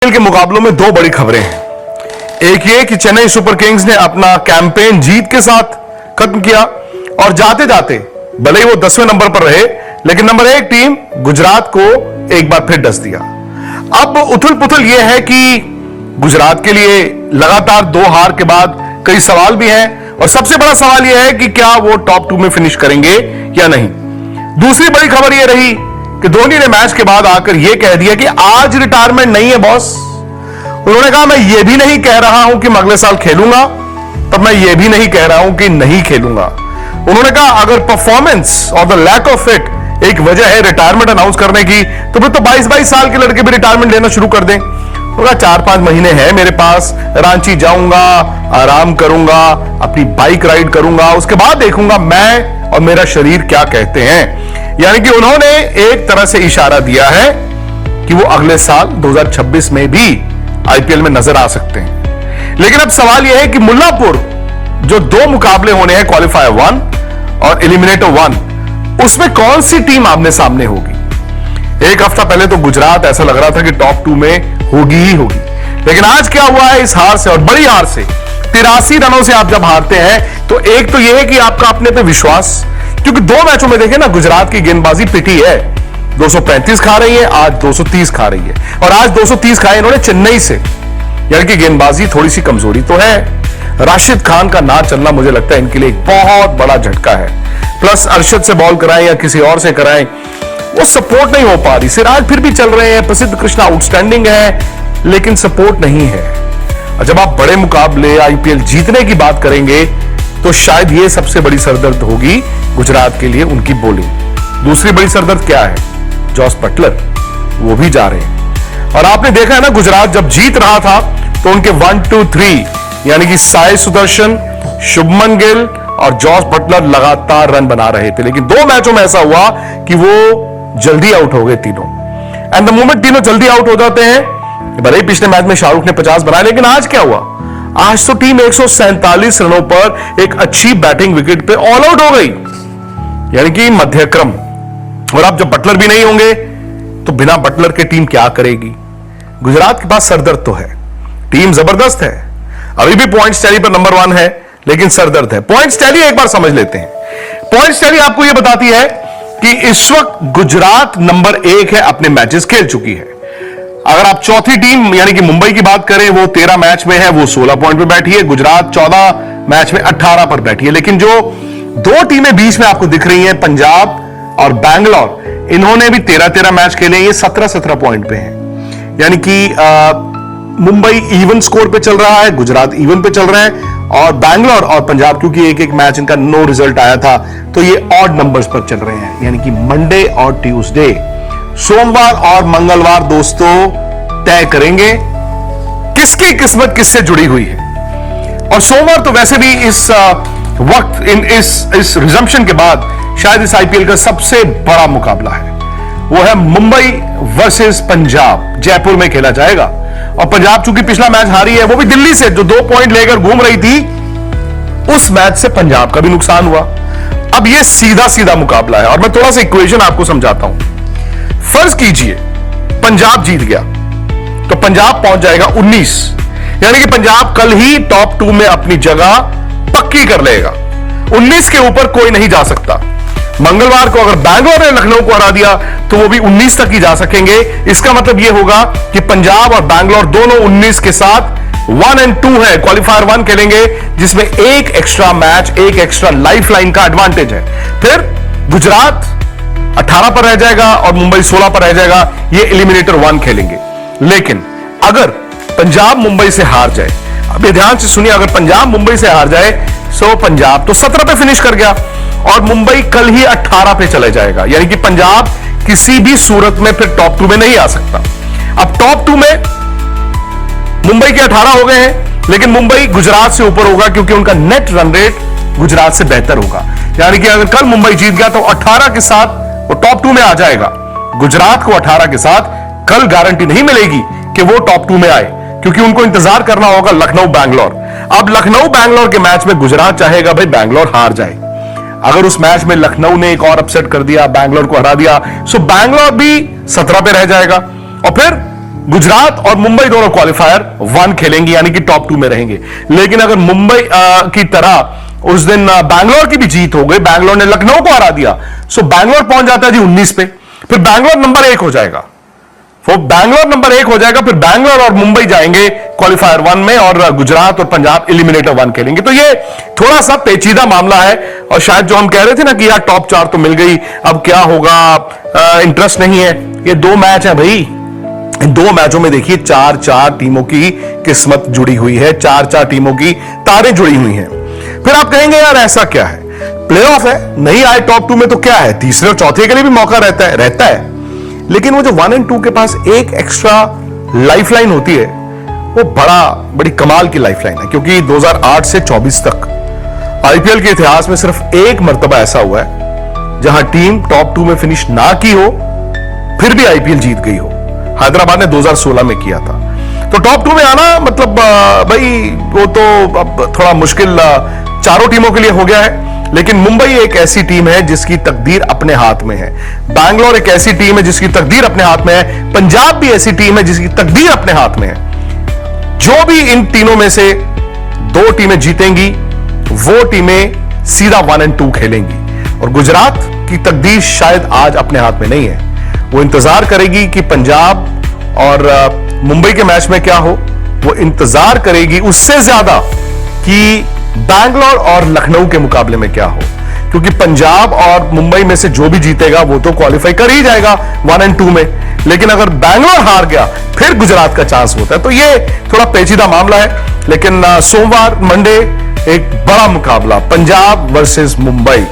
के मुकाबलों में दो बड़ी खबरें हैं। एक ये कि चेन्नई सुपर किंग्स ने अपना कैंपेन जीत के साथ खत्म किया और जाते जाते भले ही वो 10वें नंबर पर रहे, लेकिन नंबर 1 टीम गुजरात को एक बार फिर डस दिया। अब उथल पुथल यह है कि गुजरात के लिए लगातार 2 हार के बाद कई सवाल भी हैं और सबसे बड़ा सवाल यह है कि क्या वो टॉप 2 में फिनिश करेंगे या नहीं। दूसरी बड़ी खबर यह रही कि धोनी ने मैच के बाद आकर यह कह दिया कि आज रिटायरमेंट नहीं है बॉस। उन्होंने कहा मैं यह भी नहीं कह रहा हूं कि मैं अगले साल खेलूंगा, तब मैं यह भी नहीं कह रहा हूं कि नहीं खेलूंगा। उन्होंने कहा अगर परफॉर्मेंस और द लैक ऑफ फिट एक वजह है रिटायरमेंट अनाउंस करने की, तो फिर तो 22-22 साल के लड़के भी रिटायरमेंट लेना शुरू कर दें। उन्होंने 4-5 महीने हैं मेरे पास, रांची जाऊंगा, आराम करूंगा, अपनी बाइक राइड करूंगा, उसके बाद देखूंगा मैं और मेरा शरीर क्या कहते हैं। यानी कि उन्होंने एक तरह से इशारा दिया है कि वो अगले साल 2026 में भी आईपीएल में नजर आ सकते हैं। लेकिन अब सवाल यह है कि मुल्लापुर जो 2 मुकाबले होने हैं, क्वालिफायर 1 और एलिमिनेटर 1, उसमें कौन सी टीम आमने सामने होगी। एक हफ्ता पहले तो गुजरात ऐसा लग रहा था कि टॉप 2 में होगी ही होगी, लेकिन आज क्या हुआ है, इस हार से और बड़ी हार से 83 रनों से आप जब हारते हैं तो एक तो यह है कि आपका अपने पे विश्वास, क्योंकि 2 मैचों में देखें ना गुजरात की गेंदबाजी पिटी है। 235 खा रही है, आज 230 खा रही है, और आज 230 खाए इन्होंने चेन्नई से, यानी कि गेंदबाजी थोड़ी सी कमजोरी तो है। राशिद खान का ना चलना मुझे लगता है इनके लिए एक बहुत बड़ा झटका है। प्लस अरशद से बॉल कराएं या किसी और से कराएं, वो सपोर्ट नहीं हो पा रही। सिराज फिर भी चल रहे हैं, प्रसिद्ध कृष्णा आउटस्टैंडिंग है, लेकिन सपोर्ट नहीं है। और जब आप बड़े मुकाबले आईपीएल जीतने की बात करेंगे तो शायद ये सबसे बड़ी सरदर्द होगी गुजरात के लिए, उनकी बॉलिंग। दूसरी बड़ी सरदर्द क्या है, जॉस बटलर, वो भी जा रहे हैं। और आपने देखा है ना, गुजरात जब जीत रहा था तो उनके 1, 2, 3 यानी कि साई सुदर्शन, शुभमन गिल और जॉस बटलर लगातार रन बना रहे थे। लेकिन 2 मैचों में ऐसा हुआ कि वो जल्दी आउट हो गए तीनों। एंड द मोमेंट तीनों जल्दी आउट हो जाते हैं, भले ही पिछले मैच में शाहरुख ने 50 बनाए, लेकिन आज क्या हुआ, आज तो टीम 147 रनों पर एक अच्छी बैटिंग विकेट पे ऑल आउट हो गई, यानी कि मध्यक्रम। और अब जब बटलर भी नहीं होंगे तो बिना बटलर के टीम क्या करेगी। गुजरात के पास सरदर्द तो है, टीम जबरदस्त है, अभी भी पॉइंट्स टैली पर नंबर 1 है, लेकिन सरदर्द है। पॉइंट्स टैली एक बार समझ लेते हैं। पॉइंट्स टैली आपको यह बताती है कि इस वक्त गुजरात नंबर 1 है, अपने मैचेस खेल चुकी है। अगर आप चौथी टीम यानी कि मुंबई की बात करें, वो 13 मैच में है, वो 16 पॉइंट पे बैठी है। गुजरात 14 मैच में 18 पर बैठी है। लेकिन जो 2 टीमें बीच में आपको दिख रही हैं, पंजाब और बैंगलोर, इन्होंने भी 13-13 मैच खेले, ये 17-17 पॉइंट पे हैं। यानी कि मुंबई इवन स्कोर पे चल रहा है, गुजरात इवन पे चल रहे हैं, और बैंगलोर और पंजाब क्योंकि एक मैच इनका नो रिजल्ट आया था, तो ये ऑड नंबर्स पर चल रहे हैं। यानी कि मंडे और ट्यूसडे, सोमवार और मंगलवार दोस्तों तय करेंगे किसकी किस्मत किससे जुड़ी हुई है। और सोमवार तो वैसे भी इस वक्त इस रिजम्पशन के बाद शायद इस आईपीएल का सबसे बड़ा मुकाबला है। वो है मुंबई वर्सेस पंजाब, जयपुर में खेला जाएगा। और पंजाब चूंकि पिछला मैच हारी है, वो भी दिल्ली से जो 2 पॉइंट लेकर घूम रही थी, उस मैच से पंजाब का भी नुकसान हुआ। अब ये सीधा सीधा मुकाबला है, और मैं थोड़ा सा इक्वेशन आपको समझाता हूं। फर्ज कीजिए पंजाब जीत गया तो पंजाब पहुंच जाएगा 19, यानी कि पंजाब कल ही टॉप 2 में अपनी जगह पक्की कर लेगा। 19 के ऊपर कोई नहीं जा सकता। मंगलवार को अगर बैंगलोर ने लखनऊ को हरा दिया तो वो भी 19 तक ही जा सकेंगे। इसका मतलब यह होगा कि पंजाब और बैंगलोर दोनों 19 के साथ 1 और 2 है, क्वालिफायर 1 खेलेंगे, जिसमें एक एक्स्ट्रा मैच, एक एक्स्ट्रा लाइफ लाइन का एडवांटेज है। फिर गुजरात 18 पर रह जाएगा और मुंबई 16 पर रह जाएगा, ये एलिमिनेटर 1 खेलेंगे। लेकिन अगर पंजाब मुंबई से हार जाए, अब ये ध्यान से सुनिए, अगर पंजाब मुंबई से हार जाए तो पंजाब तो 17 पे फिनिश कर गया और मुंबई कल ही 18 पे चले जाएगा, यानी कि पंजाब किसी भी सूरत में फिर टॉप 2 में नहीं आ सकता। अब टॉप 2 में मुंबई के 18 हो गए हैं, लेकिन मुंबई गुजरात से ऊपर होगा क्योंकि उनका नेट रन रेट गुजरात से बेहतर होगा। यानी कि अगर कल मुंबई जीत गया तो 18 के साथ वो टॉप 2 में आ जाएगा। गुजरात को 18 के साथ कल गारंटी नहीं मिलेगी कि वो टॉप 2 में आए, क्योंकि उनको इंतजार करना होगा लखनऊ बैंगलोर। अब लखनऊ बैंगलोर के मैच में गुजरात चाहेगा भाई बैंगलोर हार जाए। अगर उस मैच में लखनऊ ने एक और अपसेट कर दिया, बैंगलोर को हरा दिया, सो बैंगलोर भी 17 पे रह जाएगा। और फिर गुजरात और मुंबई दोनों क्वालिफायर 1 खेलेंगे, यानी कि टॉप 2 में रहेंगे। लेकिन अगर मुंबई की तरह उस दिन बैंगलोर की भी जीत हो गई, बैंगलोर ने लखनऊ को हरा दिया, सो बैंगलोर पहुंच जाता है जी 19 पे, फिर बैंगलोर नंबर 1 हो जाएगा, वो बैंगलोर नंबर 1 हो जाएगा। फिर बैंगलोर और मुंबई जाएंगे क्वालिफायर 1 में, और गुजरात और पंजाब एलिमिनेटर 1 खेलेंगे। तो ये थोड़ा सा पेचीदा मामला है, और शायद जो हम कह रहे थे ना कि यार टॉप 4 तो मिल गई, अब क्या होगा, इंटरेस्ट नहीं है। ये 2 मैच है भाई, इन 2 मैचों में देखिए 4-4 टीमों की किस्मत जुड़ी हुई है, 4-4 टीमों की तारें जुड़ी हुई हैं। फिर आप कहेंगे यार ऐसा क्या है, प्लेऑफ है, नहीं आए टॉप 2 में तो क्या है, तीसरे और चौथे के लिए भी मौका रहता है। लेकिन वो जो 1 और 2 के पास एक एक्स्ट्रा लाइफलाइन होती है, वो बड़ी कमाल की लाइफलाइन है, क्योंकि 2008 से 24 तक आईपीएल के इतिहास में सिर्फ एक मर्तबा ऐसा हुआ है जहां टीम टॉप 2 में फिनिश ना की हो फिर भी आईपीएल जीत गई हो। हैदराबाद ने 2016 में किया था। तो टॉप 2 में आना मतलब भाई वो तो अब थोड़ा मुश्किल चारों टीमों के लिए हो गया है। लेकिन मुंबई एक ऐसी टीम है जिसकी तकदीर अपने हाथ में है, बैंगलोर एक ऐसी टीम है जिसकी तकदीर अपने हाथ में है, पंजाब भी ऐसी टीम है जिसकी तकदीर अपने हाथ में है। जो भी इन तीनों में से 2 टीमें जीतेंगी वो टीमें सीधा 1 और 2 खेलेंगी। और गुजरात की तकदीर शायद आज अपने हाथ में नहीं है, वो इंतजार करेगी कि पंजाब और मुंबई के मैच में क्या हो, वो इंतजार करेगी उससे ज्यादा कि बैंगलोर और लखनऊ के मुकाबले में क्या हो, क्योंकि पंजाब और मुंबई में से जो भी जीतेगा वो तो क्वालिफाई कर ही जाएगा 1 और 2 में। लेकिन अगर बैंगलोर हार गया फिर गुजरात का चांस होता है। तो ये थोड़ा पेचीदा मामला है। लेकिन सोमवार मंडे एक बड़ा मुकाबला, पंजाब वर्सेस मुंबई।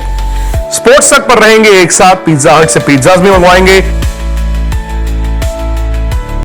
स्पोर्ट्स तक पर रहेंगे एक साथ, पिज्जा हट से पिज्जाज भी मंगवाएंगे।